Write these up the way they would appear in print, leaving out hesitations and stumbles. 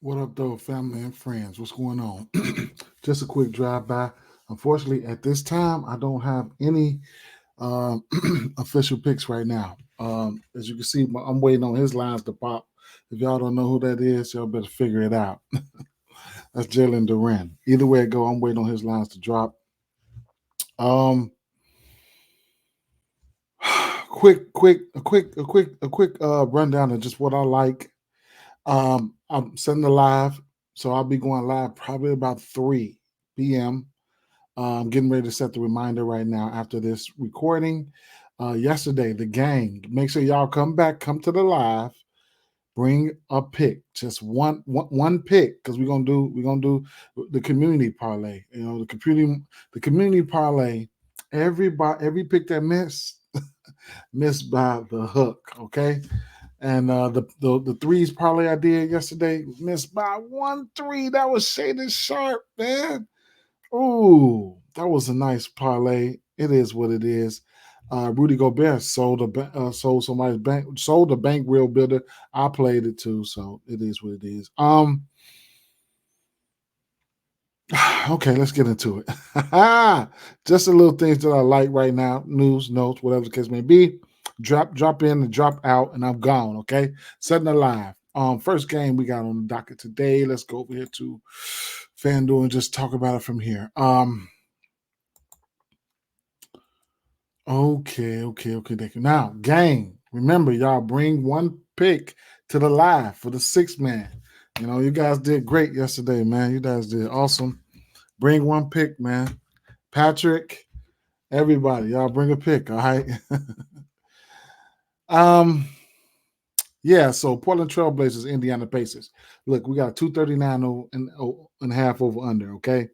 What up, though, family and friends? What's going on? Just a quick drive by. Unfortunately, at this time, I don't have any um, official picks right now. As you can see, I'm waiting on his lines to pop. If y'all don't know who that is, y'all better figure it out. That's Jalen Duran. Either way it go, I'm waiting on his lines to drop. Um, quick rundown of just what I like. I'm setting the live, so I'll be going live probably about 3 p.m. I'm getting ready to set the reminder right now after this recording. Yesterday, the gang. Make sure y'all come back, come to the live, bring a pick, just one pick, because we're gonna do the community parlay. You know, the community parlay. Every pick that missed by the hook. Okay. And the threes parlay I did yesterday missed by 1 3. That was shaded sharp, man. Ooh, that was a nice parlay. It is what it is. Rudy Gobert sold somebody's bank, sold a bank real builder. I played it too, so it is what it is. Okay, let's get into it. Just the little things that I like right now, news, notes, whatever the case may be. Drop in and drop out, and I'm gone. Okay, setting it live. First game we got on the docket today. Let's go over here to FanDuel and just talk about it from here. Okay. Thank you. Now, gang, remember, y'all bring one pick to the live for the 6 man. You know, you guys did great yesterday, man. You guys did awesome. Bring one pick, man. Patrick, everybody, y'all bring a pick, all right? um, yeah, so Portland Trailblazers, Indiana Pacers. Look, we got 239 and a half over under, okay?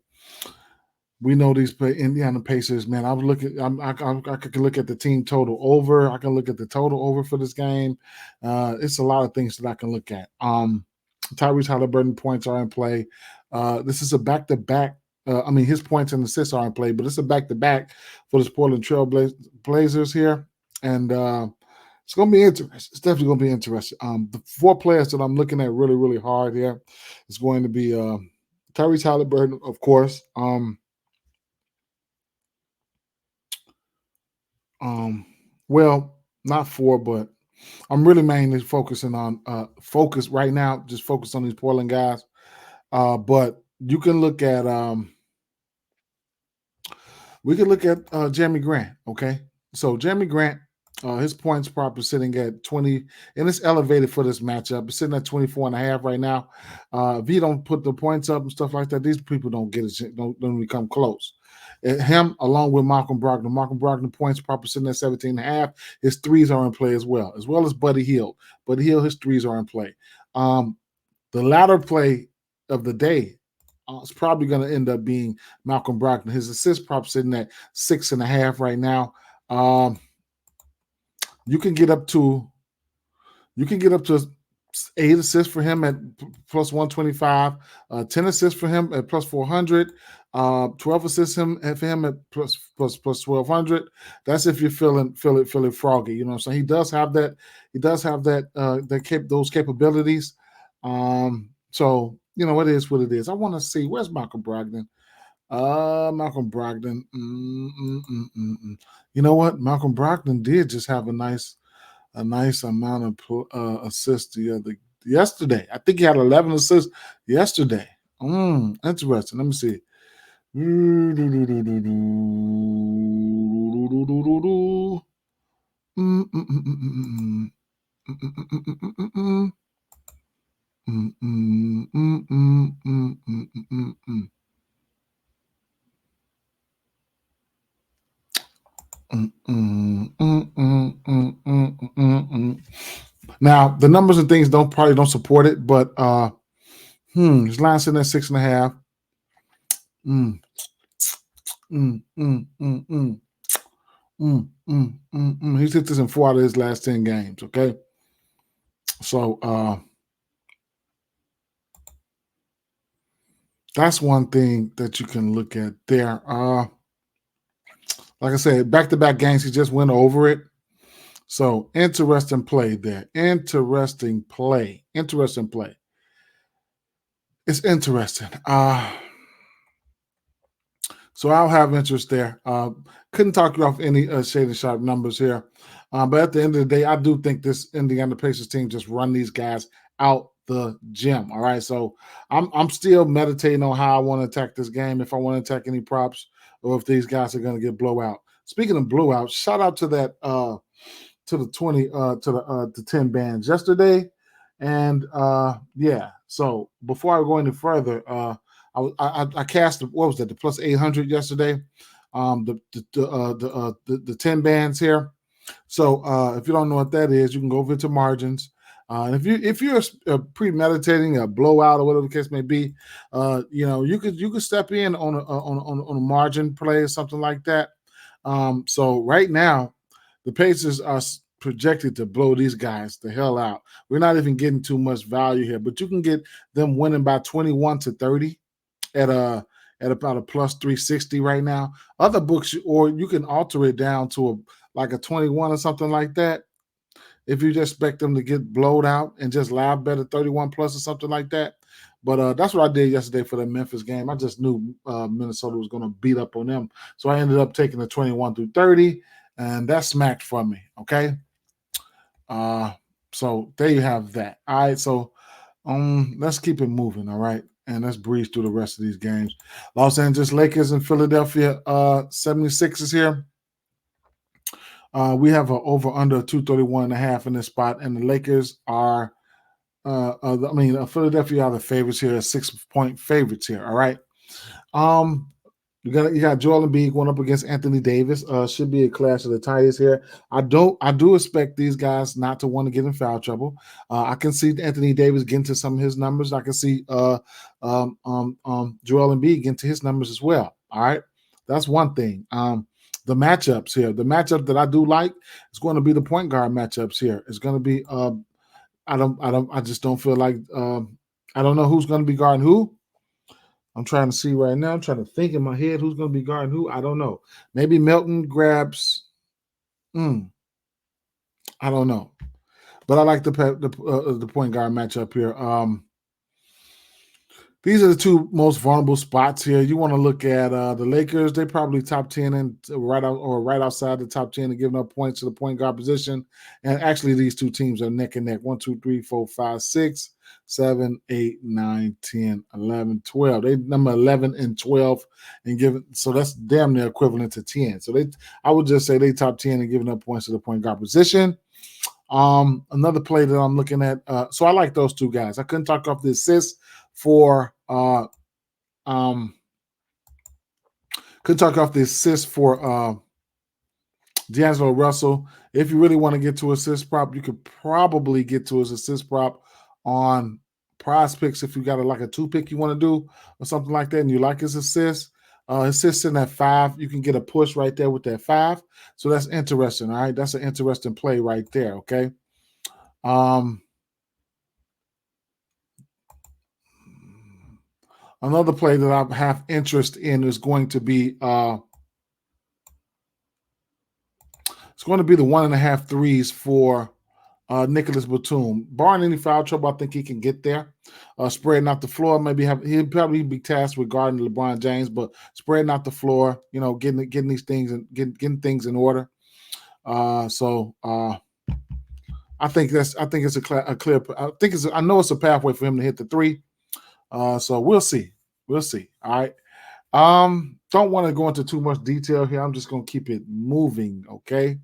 We know these Indiana Pacers, man. I could look at the team total over. I can look at the total over for this game. It's a lot of things that I can look at. Tyrese Halliburton points are in play. This is a back-to-back. His points and assists are in play, but it's a back-to-back for the Portland Trail Blazers here, and it's going to be interesting. It's definitely going to be interesting. The 4 players that I'm looking at really, really hard here is going to be Tyrese Halliburton, of course. Well, not 4, but I'm really mainly focusing on focus right now. Just focus on these Portland guys. But you can look at we can look at Jeremy Grant. Okay, so Jeremy Grant, his points prop is sitting at 20, and it's elevated for this matchup. It's sitting at 24 and a half right now. If he don't put the points up and stuff like that, these people don't get it. Don't even come close. Him along with Malcolm Brogdon. Malcolm Brogdon points prop is sitting at 17 and a half. His threes are in play as well as Buddy Hield. Buddy Hield, his threes are in play. The latter play of the day it's probably going to end up being Malcolm Brogdon. His assist prop sitting at 6.5 right now. You can get up to 8 assists for him at plus 125, 10 assists for him at plus 400, 12 assists for him at plus 1200. That's if you're feeling froggy. You know what I'm saying? He does have that. Those capabilities. So you know, it is what it is. I want to see where's Malcolm Brogdon. Malcolm Brogdon. You know what? Malcolm Brogdon did just have a nice amount of assists yesterday. I think he had 11 assists yesterday. Interesting. Let me see. Now the numbers and things probably don't support it, but his line sitting at 6.5. He's hit this in 4 out of his last 10 games. Okay, so that's one thing that you can look at there. Like I said, back-to-back games, he just went over it. So interesting play there. Interesting play. it's interesting. So I'll have interest there. Couldn't talk you off any shady sharp numbers here. But at the end of the day, I do think this Indiana Pacers team just run these guys out the gym. All right. So I'm still meditating on how I want to attack this game, if I want to attack any props, or if these guys are going to get blowout. Speaking of blowout, shout out to that to the 20 to 10 bands yesterday. And yeah, so before I go any further, I cast what was that, the plus 800 yesterday, the 10 bands here. So if you don't know what that is, you can go over to margins. And if you're premeditating a blowout or whatever the case may be, you could step in on a margin play or something like that. So right now, the Pacers are projected to blow these guys the hell out. We're not even getting too much value here, but you can get them winning by 21 to 30 at about a plus 360 right now. Other books, or you can alter it down to like a 21 or something like that. If you just expect them to get blowed out and just live bet at 31 plus or something like that. But that's what I did yesterday for the Memphis game. I just knew Minnesota was going to beat up on them. So I ended up taking the 21 through 30, and that smacked for me, okay? So there you have that. All right, so let's keep it moving, all right? And let's breeze through the rest of these games. Los Angeles Lakers and Philadelphia 76ers here. We have an over-under 231.5 in this spot, and the Lakers are, Philadelphia are the favorites here, 6-point favorites here, all right? You got Joel Embiid going up against Anthony Davis. Should be a clash of the Titans here. I do expect these guys not to want to get in foul trouble. I can see Anthony Davis getting to some of his numbers. I can see Joel Embiid getting to his numbers as well. All right, that's one thing. The matchups here. The matchup that I do like is going to be the point guard matchups here. It's going to be I just don't feel like I don't know who's going to be guarding who. I'm trying to see right now. I'm trying to think in my head who's going to be guarding who. I don't know. Maybe Milton grabs. I don't know, but I like the point guard matchup here. These are the two most vulnerable spots here. You want to look at the Lakers. They probably top 10 and right outside the top 10 and giving up points to the point guard position. And actually, these two teams are neck and neck. 1, 2, 3, 4, 5, 6, 7, 8, 9, 10, 11, 12. They number 11 and 12 and so that's damn near equivalent to 10. So I would just say they top 10 and giving up points to the point guard position. Another play that I'm looking at. So I like those two guys. I couldn't talk off the assists for D'Angelo Russell. If you really want to get to assist prop, you could probably get to his assist prop on PrizePicks if you got like a 2-pick you want to do or something like that, and you like his assist. Assists in that 5, you can get a push right there with that 5. So that's interesting. All right, that's an interesting play right there. Okay. Another play that I have interest in is going to be it's going to be the 1.5 threes for Nicholas Batum. Barring any foul trouble, I think he can get there. Spreading out the floor, he'll probably be tasked with guarding LeBron James, but spreading out the floor, getting these things and getting things in order. I think it's a clear. I know it's a pathway for him to hit the 3. So we'll see. All right. Don't want to go into too much detail here. I'm just going to keep it moving. Okay.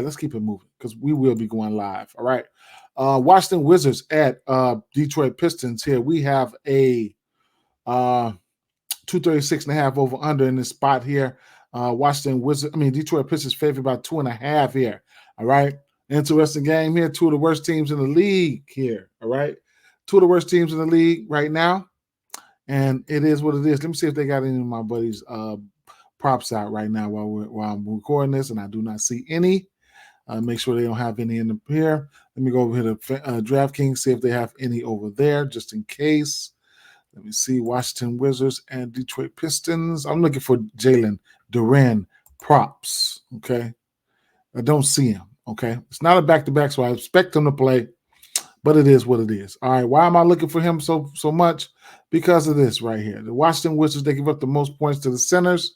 Let's keep it moving because we will be going live. All right. Washington Wizards at Detroit Pistons here. We have a 236.5 over under in this spot here. Detroit Pistons favored by 2.5 here. All right. Interesting game here. 2 of the worst teams in the league here. All right. 2 of the worst teams in the league right now. And it is what it is. Let me see if they got any of my buddies' props out right now while I'm recording this, and I do not see any. Make sure they don't have any in here. Let me go over here to DraftKings, see if they have any over there, just in case. Let me see. Washington Wizards and Detroit Pistons. I'm looking for Jalen Duren props. Okay. I don't see him. Okay. It's not a back-to-back, so I expect him to play. But it is what it is. All right. Why am I looking for him so much? Because of this right here. The Washington Wizards, they give up the most points to the centers.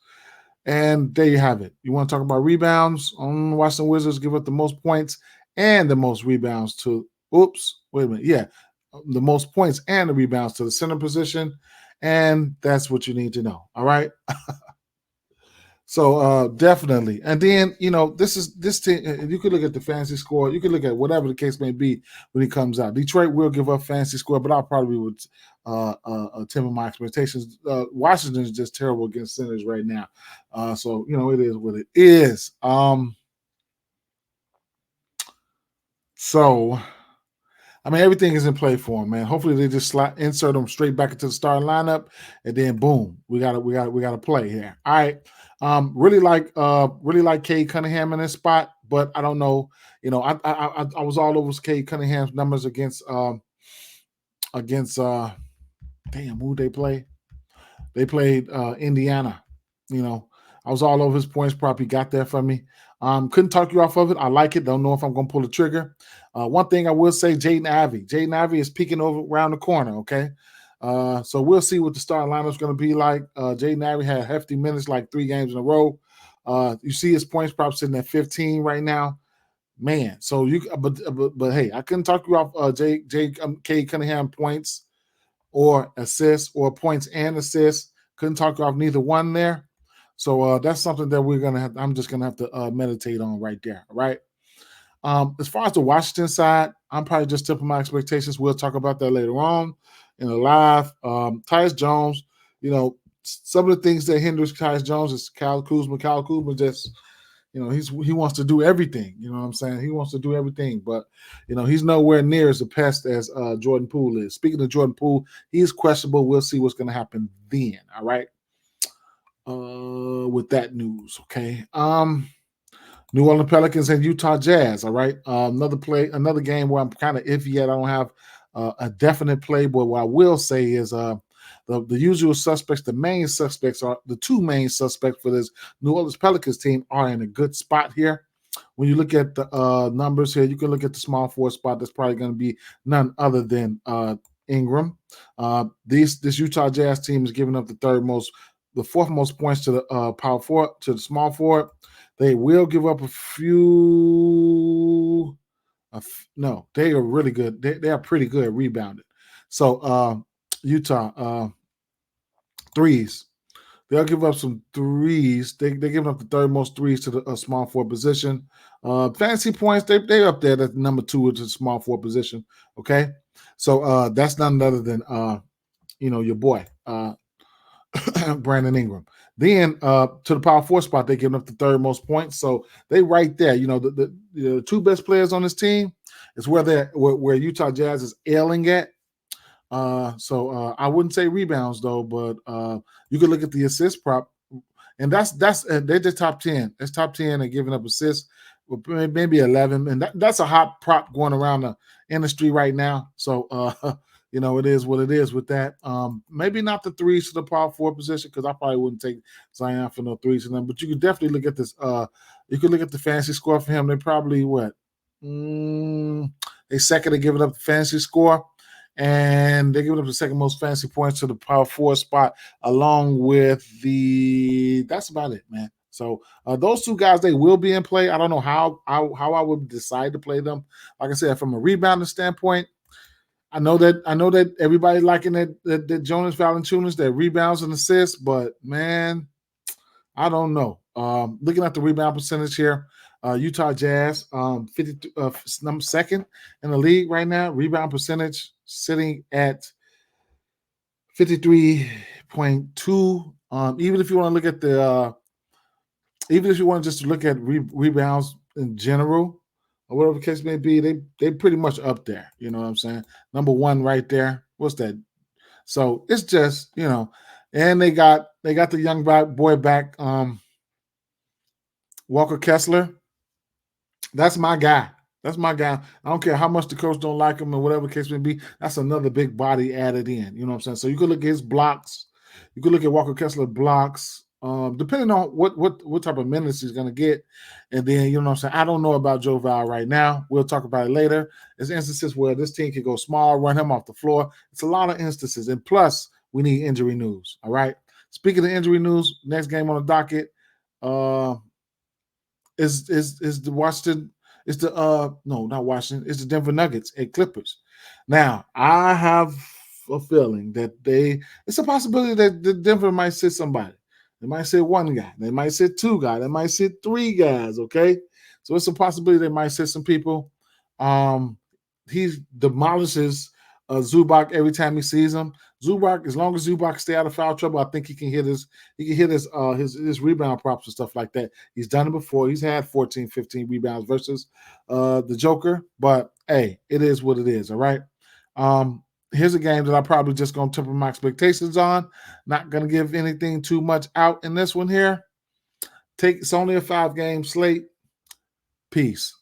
And there you have it. You want to talk about rebounds? Washington Wizards give up the most points and the most rebounds to, wait a minute. Yeah, the most points and the rebounds to the center position. And that's what you need to know. All right. So definitely. And then, this team, you could look at the fantasy score. You could look at whatever the case may be when he comes out. Detroit will give up fantasy score, but I'll probably would temper my expectations. Washington is just terrible against centers right now. So, it is what it is. So, I mean, everything is in play for him, man. Hopefully, they just insert him straight back into the starting lineup, and then boom, we got to play here. All right, really like Cade Cunningham in this spot, but I don't know. I was all over Cade Cunningham's numbers against who they play. They played Indiana. I was all over his points prop. He got there for me. Couldn't talk you off of it. I like it. Don't know if I'm going to pull the trigger. One thing I will say, Jaden Ivey is peeking over around the corner, okay? So we'll see what the starting lineup is going to be like. Jaden Ivey had hefty minutes, like 3 games in a row. You see his points prop sitting at 15 right now. Man, so but hey, I couldn't talk you off Cade Cunningham points or assists or points and assists. Couldn't talk you off neither one there. So that's something that I'm just gonna have to meditate on right there. All right. As far as the Washington side, I'm probably just tipping my expectations. We'll talk about that later on in the live. Tyus Jones, some of the things that hinders Tyus Jones is Kyle Kuzma. Kyle Kuzma just, he wants to do everything. You know what I'm saying? He wants to do everything, but he's nowhere near as a pest as Jordan Poole is. Speaking of Jordan Poole, he's questionable. We'll see what's going to happen then. All right. With that news, okay. New Orleans Pelicans and Utah Jazz. All right, another game where I'm kind of iffy yet. I don't have a definite play, but what I will say is the usual suspects. The two main suspects for this New Orleans Pelicans team are in a good spot here. When you look at the numbers here, you can look at the small forward spot. That's probably going to be none other than Ingram. This Utah Jazz team is giving up the fourth most points to the power forward, to the small forward. They will give up a few. No, they are really good. They are pretty good at rebounding. So Utah threes. They'll give up some threes. They're giving up the third most threes to the small forward position. Fantasy points, they're up there at number 2 with the small forward position. Okay. So that's none other than your boy. Brandon Ingram. Then to the power 4 spot, they're giving up the third most points. So they right there. The 2 best players on this team is where Utah Jazz is ailing at. So I wouldn't say rebounds though, but you could look at the assist prop, and that's they're the top 10. That's top 10 and giving up assists, maybe 11, and that's a hot prop going around the industry right now. So it is what it is with that. Maybe not the threes to the power 4 position, because I probably wouldn't take Zion for no threes to them. But you could definitely look at this. You could look at the fantasy score for him. They probably they second to giving up the fantasy score, and they're giving up the second most fantasy points to the power 4 spot, along with that's about it, man. So those 2 guys, they will be in play. I don't know how I would decide to play them. Like I said, from a rebounding standpoint, I know that everybody liking that Jonas Valanciunas, that rebounds and assists, but man, I don't know. Looking at the rebound percentage here, Utah Jazz, number 2nd in the league right now. Rebound percentage sitting at 53.2. Even if you want to look at even if you want to just look at rebounds in general, or whatever the case may be, they pretty much up there. You know what I'm saying? Number 1 right there. What's that? So it's just, and they got the young boy back, Walker Kessler. That's my guy. I don't care how much the coach don't like him or whatever the case may be. That's another big body added in. You know what I'm saying? So you could look at his blocks. You could look at Walker Kessler blocks, depending on what type of minutes he's going to get. And then, you know what I'm saying, I don't know about Joe Val right now. We'll talk about it later. There's instances where this team can go small, run him off the floor. It's a lot of instances. And plus, we need injury news, all right? Speaking of injury news, next game on the docket is the Washington, it's the no, not Washington, it's the Denver Nuggets and Clippers. Now, I have a feeling that it's a possibility that the Denver might sit somebody. They might sit one guy. They might sit two guys. They might sit three guys, okay? So it's a possibility they might sit some people. He demolishes Zubac every time he sees him. Zubac, as long as Zubac stay out of foul trouble, I think he can hit his rebound props and stuff like that. He's done it before. He's had 14, 15 rebounds versus the Joker. But hey, it is what it is, all right? Here's a game that I'm probably just going to temper my expectations on. Not going to give anything too much out in this one here. It's only a 5-game slate. Peace.